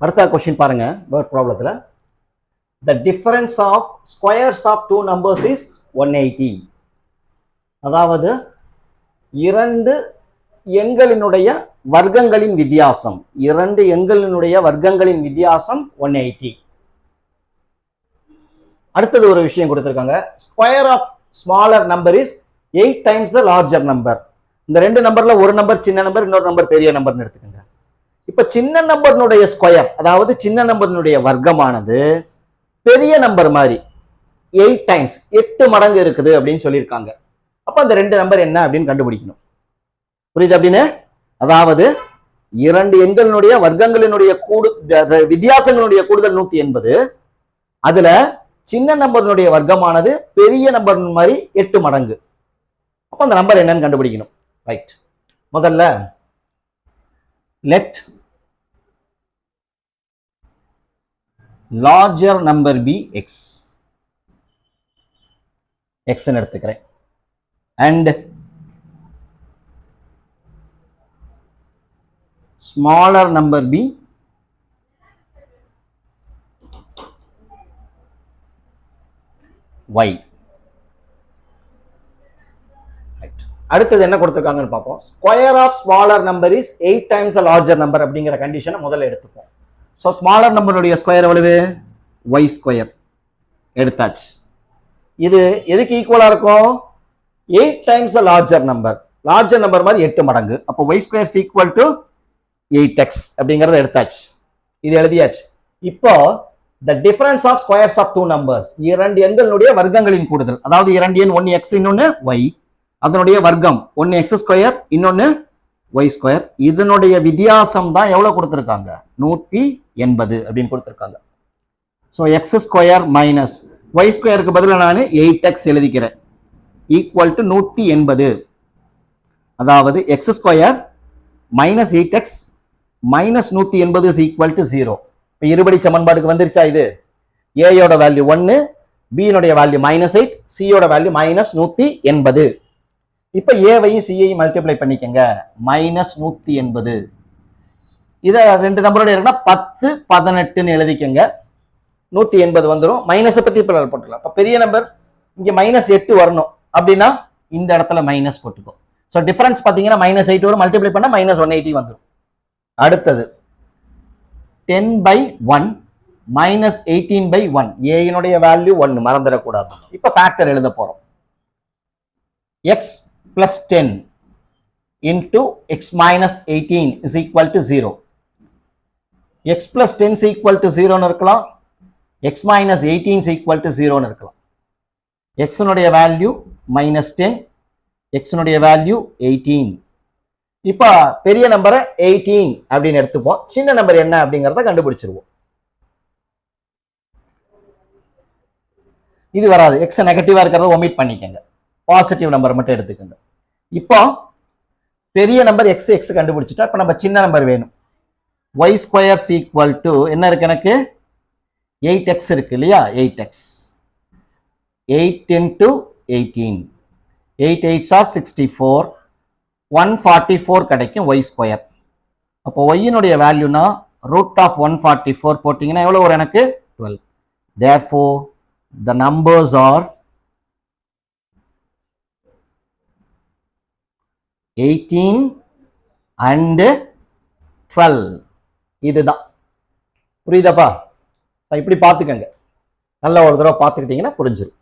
அடுத்த கொஸ்டின் பாருங்க word ப்ராப்ளத்துல. The difference of squares of two numbers is 180. அதாவது இரண்டு எண்களினுடைய வர்க்கங்களின் வித்தியாசம் 180. அடுத்தது ஒரு விஷயம் கொடுத்திருக்காங்க. Square of smaller number is 8 times the larger number. இந்த ரெண்டு நம்பர்ல ஒரு நம்பர் சின்ன நம்பர், இன்னொரு நம்பர் பெரிய நம்பர்னு எடுத்துக்கோங்க. இப்ப சின்ன நம்பர்னுடைய ஸ்கொயர், அதாவது சின்ன நம்பர்னுடைய வர்க்கமானது பெரிய நம்பர் மாதிரி 8 times 8 மடங்கு இருக்குது அப்படின்னு சொல்லியிருக்காங்க. அப்ப அந்த ரெண்டு நம்பர் என்ன அப்படின்னு கண்டுபிடிக்கணும். புரியுது அப்படின்னு? அதாவது இரண்டு எண்களினுடைய வர்க்கங்களினுடைய வித்தியாசங்களுடைய கூடுதல் 180. அதுல சின்ன நம்பர்னுடைய வர்க்கமானது பெரிய நம்பர் மாதிரி 8 மடங்கு. அப்ப அந்த நம்பர் என்னன்னு கண்டுபிடிக்கணும். ரைட், முதல்ல let larger number be x, எக்ஸ்ன்னு எடுத்துக்கிறேன். And smaller number be y. அடுத்தது என்ன கொடுத்திருக்காங்கன்னு பார்ப்போம். Square of smaller number is 8 times the larger number அப்படிங்கிற கண்டிஷனை முதல்ல எடுத்துப்போம். ஸோ ஸ்மாலர் நம்பருடைய ஸ்கொயர் எவ்வளவு? y ஸ்கொயர் எடுத்தாச்சு. இது எதுக்கு ஈக்குவலா இருக்கும்? 8 times the larger number. Larger number மாதிரி 8 மடங்கு. அப்போ y square is equal to 8x அப்படிங்கறத எடுத்தாச்சு. இது எழுதியாச்சு. இப்போ the difference of squares of two numbers, இரண்டு எண்களுடைய வர்க்கங்களின் கூடுதல், அதாவது இரண்டு எண் ஒன்னு x இன்னொன்னு y, அதனுடைய வர்க்கம் ஒன்னு x ஸ்கொயர் இன்னொன்னு y ஸ்கொயர், இதனுடைய வித்தியாசம் தான் எவ்வளவு கொடுத்திருக்காங்க? 180 அப்படின்னு கொடுத்திருக்காங்க. So x square minus y ஸ்கொயருக்கு பதிலாக நான் 8x எழுதிக்கிறேன் ஈக்குவல் டு 180. அதாவது x square minus 8x minus 180 is equal to 0. இப்போ இருபடி சமன்பாடுக்கு வந்துருச்சா? இது ஏயோட வேல்யூ 1, பியோட வேல்யூ -8, சியோட வேல்யூ -180. இப்போ ஏவையும் சியையும் மல்டிப்ளை பண்ணிக்கங்க, -180. இதை ரெண்டு நம்பரோட இருக்குன்னா 10, 18ன்னு எழுதிக்கங்க. 180 வந்துடும். மைனஸை பத்தி இப்போ போட்டுக்கலாம். இப்போ பெரிய நம்பர் இங்க -8 வரணும் அப்படின்னா இந்த இடத்துல மைனஸ் போட்டுக்கோ. ஸோ டிஃபரன்ஸ் பார்த்தீங்கன்னா -8 வரும், மல்டிப்ளை பண்ணா -180 வந்துடும். அடுத்தது 10/1 minus 18/1. ஏனுடைய வேல்யூ 1, மறந்துடக்கூடாது. இப்ப ஃபேக்டர் எழுத போறோம். x plus 10 into x minus 18 is equal to 0. x plus 10 is equal to 0 இருக்கலாம், x minus 18 is equal to 0 இருக்கலாம். x உடைய வேல்யூ -10, x உடைய வேல்யூ 18. இப்ப பெரிய நம்பரை 18 அப்படின்னு எடுத்துப்போம். சின்ன நம்பர் என்ன அப்படிங்கறத கண்டுபிடிச்சிருவோம். இது வராது, எக்ஸ் நெகட்டிவா இருக்கிறத ஒமிட் பண்ணிக்கங்க, பாசிட்டிவ் நம்பர் மட்டும் எடுத்துக்கங்க. இப்போ பெரிய நம்பர் எக்ஸ் எக்ஸ் கண்டுபிடிச்சிட்டா இப்ப நம்ம சின்ன நம்பர் வேணும். y ஸ்கொயர் ஈக்குவல் டு என்ன இருக்கு? எனக்கு 8x இருக்கு இல்லையா? 8x 8 into 18, 8 8s are 64, 144 கிடைக்கும் y ஸ்கொயர். அப்போ y னுடைய வேல்யூனா ரூட் ஆஃப் 144 போட்டீங்கன்னா எவ்வளவு வரும்? எனக்கு 12. therefore the numbers are 18 and 12. இதுதான். புரியுதாப்பா? இப்படி பார்த்துக்கங்க, நல்ல ஒரு தடவை பார்த்துக்கிட்டீங்கன்னா புரிஞ்சிடும்.